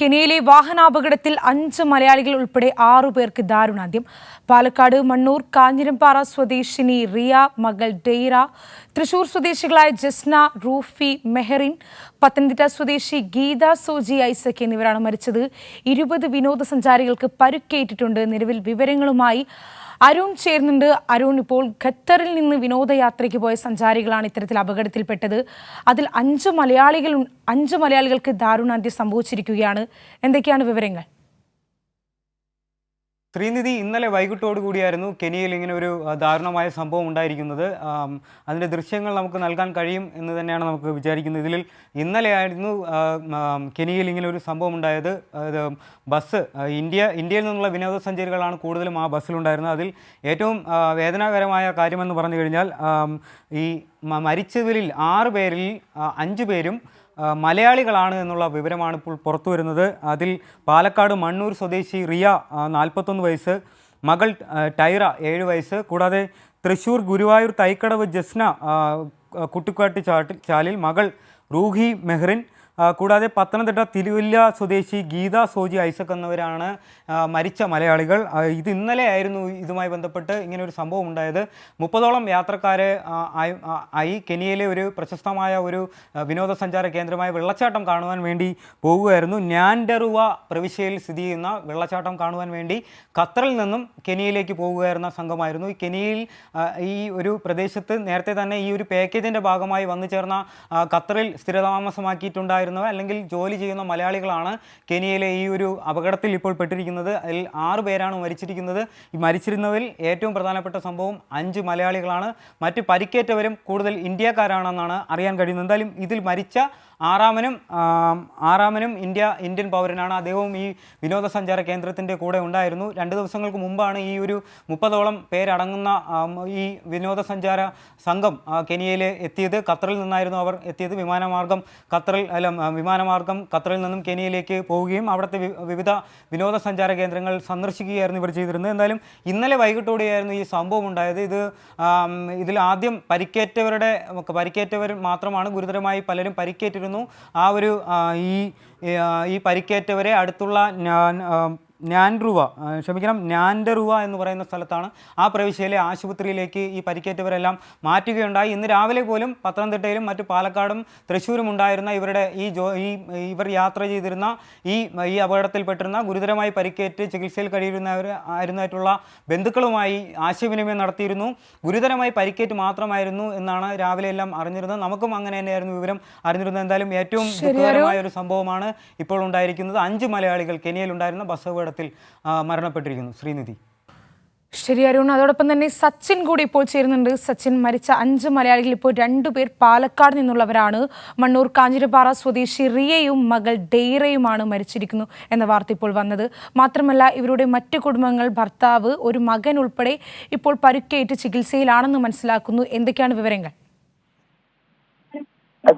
കെനിയയിലെ വാഹനാപകടത്തിൽ 5 മലയാളികൾ ഉൾപ്പെടെ 6 പേർക്ക് ദാരുണാന്ത്യം. പാലക്കാട് മണ്ണൂർ കാഞ്ഞിരംപാറ സ്വദേശിനി റിയ, മകൾ ഡെയ്റ, തൃശൂർ സ്വദേശികളായ ജസ്ന, റൂഫി, മെഹറിൻ, പത്തനംതിട്ട സ്വദേശി ഗീത സോജി ഐസക് എന്നിവരാണ് മരിച്ചത്. 20 വിനോദസഞ്ചാരികൾക്ക് പരുക്കേറ്റിട്ടുണ്ട്. നിലവിൽ വിവരങ്ങളുമായി അരുൺ ചേർന്നുണ്ട്. അരുൺ, ഇപ്പോൾ ഖത്തറിൽ നിന്ന് വിനോദയാത്രയ്ക്ക് പോയ സഞ്ചാരികളാണ് ഇത്തരത്തിൽ അപകടത്തിൽപ്പെട്ടത്. അതിൽ 5 മലയാളികൾക്ക് ദാരുണാന്ത്യം സംഭവിച്ചിരിക്കുകയാണ്. എന്തൊക്കെയാണ് വിവരങ്ങൾ? ശ്രീനിധി, ഇന്നലെ വൈകിട്ടോടുകൂടിയായിരുന്നു കെനിയയിൽ ഇങ്ങനെ ഒരു ദാരുണമായ സംഭവം ഉണ്ടായിരിക്കുന്നത്. അതിൻ്റെ ദൃശ്യങ്ങൾ നമുക്ക് നൽകാൻ കഴിയും എന്ന് തന്നെയാണ് നമുക്ക് വിചാരിക്കുന്നത്. ഇതിൽ ഇന്നലെയായിരുന്നു കെനിയയിൽ ഇങ്ങനെ ഒരു സംഭവം ഉണ്ടായത്. ബസ് ഇന്ത്യയിൽ നിന്നുള്ള വിനോദസഞ്ചാരികളാണ് കൂടുതലും ആ ബസ്സിലുണ്ടായിരുന്നത്. അതിൽ ഏറ്റവും വേദനാകരമായ കാര്യമെന്ന് പറഞ്ഞു കഴിഞ്ഞാൽ ഈ മരിച്ചവരിൽ 6 പേരിൽ 5 പേരും മലയാളികളാണ് എന്നുള്ള വിവരമാണ് ഇപ്പോൾ പുറത്തു വരുന്നത്. അതിൽ പാലക്കാട് മണ്ണൂർ സ്വദേശി റിയ 41 വയസ്സ്, മകൾ ടൈറ 7 വയസ്സ്, കൂടാതെ തൃശ്ശൂർ ഗുരുവായൂർ തൈക്കടവ് ജസ്ന കുട്ടിക്കാട്ടി ചാലിൽ മകൾ റൂഹി മെഹ്റിൻ, കൂടാതെ പത്തനംതിട്ട തിരുവല്ല സ്വദേശി ഗീത സോജി ഐസക് എന്നിവരാണ് മരിച്ച മലയാളികൾ. ഇത് ഇന്നലെയായിരുന്നു ഇതുമായി ബന്ധപ്പെട്ട് ഇങ്ങനെ ഒരു സംഭവം ഉണ്ടായത്. 30ഓളം യാത്രക്കാരെ ആയി കെനിയയിലെ ഒരു പ്രശസ്തമായ ഒരു വിനോദസഞ്ചാര കേന്ദ്രമായ വെള്ളച്ചാട്ടം കാണുവാൻ വേണ്ടി പോകുകയായിരുന്നു. ഞാൻഡറുവ പ്രവിശ്യയിൽ സ്ഥിതി ചെയ്യുന്ന വെള്ളച്ചാട്ടം കാണുവാൻ വേണ്ടി ഖത്തറിൽ നിന്നും കെനിയയിലേക്ക് പോകുകയായിരുന്ന സംഘമായിരുന്നു. ഈ കെനിയയിൽ ഈ ഒരു പ്രദേശത്ത് നേരത്തെ തന്നെ ഈ ഒരു പാക്കേജിൻ്റെ ഭാഗമായി വന്നു ചേർന്ന ഖത്തറിൽ സ്ഥിരതാമസമാക്കിയിട്ടുണ്ടായിരുന്നു അല്ലെങ്കിൽ ജോലി ചെയ്യുന്ന മലയാളികളാണ് കെനിയയിലെ ഈ ഒരു അപകടത്തിൽ ഇപ്പോൾ പെട്ടിരിക്കുന്നത്. അതിൽ 6 പേരാണ് മരിച്ചിരിക്കുന്നത്. ഈ മരിച്ചിരുന്നവരിൽ ഏറ്റവും പ്രധാനപ്പെട്ട സംഭവം 5 മലയാളികളാണ്. മറ്റ് പരിക്കേറ്റവരും കൂടുതൽ ഇന്ത്യക്കാരാണെന്നാണ് അറിയാൻ കഴിയുന്നത്. എന്തായാലും ഇതിൽ മരിച്ച ആറാമനും ഇന്ത്യൻ പൗരനാണ്. അദ്ദേഹവും ഈ വിനോദസഞ്ചാര കേന്ദ്രത്തിൻ്റെ കൂടെ ഉണ്ടായിരുന്നു. 2 ദിവസങ്ങൾക്ക് മുമ്പാണ് ഈ ഒരു 30ഓളം പേരടങ്ങുന്ന ഈ വിനോദസഞ്ചാര സംഘം കെനിയയിൽ എത്തിയത്. ഖത്തറിൽ നിന്നായിരുന്നു അവർ എത്തിയത്. വിമാനമാർഗം ഖത്തറിൽ നിന്നും കെനിയയിലേക്ക് പോവുകയും അവിടുത്തെ വിവിധ വിനോദസഞ്ചാര കേന്ദ്രങ്ങൾ സന്ദർശിക്കുകയായിരുന്നു ഇവർ ചെയ്തിരുന്നത്. എന്തായാലും ഇന്നലെ വൈകിട്ടോടെയായിരുന്നു ഈ സംഭവം ഉണ്ടായത്. ഇതിൽ ആദ്യം പരിക്കേറ്റവർ മാത്രമാണ്. ഗുരുതരമായി പലരും പരിക്കേറ്റിരുന്നു. ആ ഒരു ഈ പരിക്കേറ്റവരെ അടുത്തുള്ള ഞാൻഡറുവ എന്ന് പറയുന്ന സ്ഥലത്താണ്, ആ പ്രവിശ്യയിലെ ആശുപത്രിയിലേക്ക് ഈ പരിക്കേറ്റവരെല്ലാം മാറ്റുകയുണ്ടായി. ഇന്ന് രാവിലെ പോലും പത്തനംതിട്ടയിലും മറ്റു പാലക്കാടും തൃശ്ശൂരും ഉണ്ടായിരുന്ന ഇവർ യാത്ര ചെയ്തിരുന്ന ഈ അപകടത്തിൽപ്പെട്ടിരുന്ന ഗുരുതരമായി പരിക്കേറ്റ് ചികിത്സയിൽ ആയിരുന്നായിട്ടുള്ള ബന്ധുക്കളുമായി ആശയവിനിമയം നടത്തിയിരുന്നു. ഗുരുതരമായി പരിക്കേറ്റ് മാത്രമായിരുന്നു എന്നാണ് രാവിലെ എല്ലാം അറിഞ്ഞിരുന്നത്. നമുക്കും അങ്ങനെ തന്നെയായിരുന്നു വിവരം അറിഞ്ഞിരുന്നത്. എന്തായാലും ഏറ്റവും ദുഃഖകരമായ ഒരു സംഭവമാണ് ഇപ്പോൾ ഉണ്ടായിരിക്കുന്നത്. 5 മലയാളികൾ കെനിയയിലുണ്ടായിരുന്ന ബസ് മരണപ്പെട്ടിരിക്കുന്നു. ശ്രീനിധി. ശരി അരുൺ, അതോടൊപ്പം തന്നെ സച്ചിൻ കൂടി ഇപ്പോൾ ചേരുന്നുണ്ട്. സച്ചിൻ, മരിച്ച 5 മലയാളികൾ ഇപ്പോൾ 2 പേർ പാലക്കാട് നിന്നുള്ളവരാണ്. മണ്ണൂർ കാഞ്ഞിരപ്പാറ സ്വദേശി റിയയും മകൾ ഡെയ്റയുമാണ് മരിച്ചിരിക്കുന്നു എന്ന വാർത്ത ഇപ്പോൾ വന്നത്. മാത്രമല്ല ഇവരുടെ മറ്റു കുടുംബങ്ങൾ, ഭർത്താവ്, ഒരു മകൻ ഉൾപ്പെടെ ഇപ്പോൾ പരുക്കേറ്റ് ചികിത്സയിലാണെന്ന് മനസ്സിലാക്കുന്നു. എന്തൊക്കെയാണ് വിവരങ്ങൾ?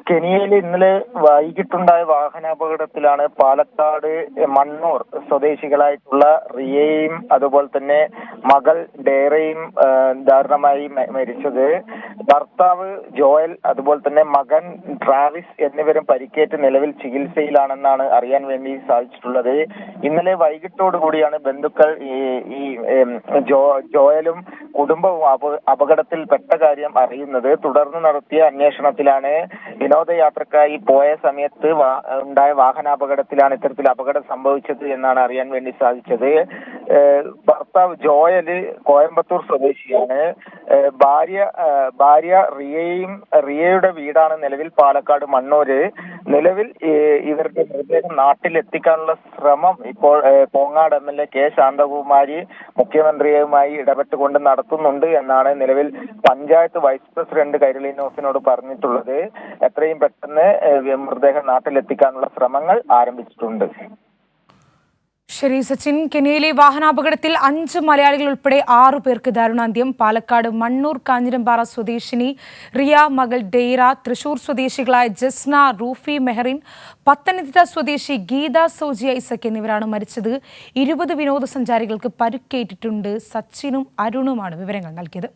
കെനിയയിൽ ഇന്നലെ വൈകിട്ടുണ്ടായ വാഹനാപകടത്തിലാണ് പാലക്കാട് മണ്ണൂർ സ്വദേശികളായിട്ടുള്ള റിയയും അതുപോലെ തന്നെ മകൾ ഡെയ്റയും ദാരുണമായി മരിച്ചത്. ഭർത്താവ് ജോയൽ അതുപോലെ തന്നെ മകൻ ട്രാവിസ് എന്നിവരും പരിക്കേറ്റ് നിലവിൽ ചികിത്സയിലാണെന്നാണ് അറിയാൻ വേണ്ടി സാധിച്ചിട്ടുള്ളത്. ഇന്നലെ വൈകിട്ടോടുകൂടിയാണ് ബന്ധുക്കൾ ഈ ജോയലും കുടുംബവും അപകടത്തിൽപ്പെട്ട കാര്യം അറിയുന്നത്. തുടർന്ന് നടത്തിയ അന്വേഷണത്തിലാണ് വിനോദയാത്രക്കായി പോയ സമയത്ത് ഉണ്ടായ വാഹനാപകടത്തിലാണ് ഇത്തരത്തിൽ അപകടം സംഭവിച്ചത് എന്നാണ് അറിയാൻ വേണ്ടി സാധിച്ചത്. ഭർത്താവ് ജോയല് കോയമ്പത്തൂർ സ്വദേശിയാണ്. ഭാര്യ റിയയുടെ വീടാണ് നിലവിൽ പാലക്കാട് മണ്ണൂര്. നിലവിൽ ഇവരുടെ മൃതദേഹം നാട്ടിലെത്തിക്കാനുള്ള ശ്രമം ഇപ്പോൾ കോങ്ങാട് MLA കെ ശാന്തകുമാരി മുഖ്യമന്ത്രിയുമായി ഇടപെട്ടുകൊണ്ട് നടത്തുന്നുണ്ട് എന്നാണ് നിലവിൽ പഞ്ചായത്ത് വൈസ് പ്രസിഡന്റ് കൈരളി ന്യൂസിനോട് പറഞ്ഞിട്ടുള്ളത്. എത്രയും പെട്ടെന്ന് മൃതദേഹം നാട്ടിലെത്തിക്കാനുള്ള ശ്രമങ്ങൾ ആരംഭിച്ചിട്ടുണ്ട്. ശരി സച്ചിൻ, കെനിയയിലെ വാഹനാപകടത്തിൽ 5 മലയാളികൾ ഉൾപ്പെടെ 6 പേർക്ക് ദാരുണാന്ത്യം. പാലക്കാട് മണ്ണൂർ കാഞ്ഞിരംപാറ സ്വദേശിനി റിയ, മകൾ ഡെയ്റ, തൃശൂർ സ്വദേശികളായ ജസ്ന, റൂഫി, മെഹറിൻ, പത്തനംതിട്ട സ്വദേശി ഗീത സോജി ഐസക് എന്നിവരാണ് മരിച്ചത്. 20 വിനോദസഞ്ചാരികൾക്ക് പരുക്കേറ്റിട്ടുണ്ട്. സച്ചിനും അരുണുമാണ് വിവരങ്ങൾ നൽകിയത്.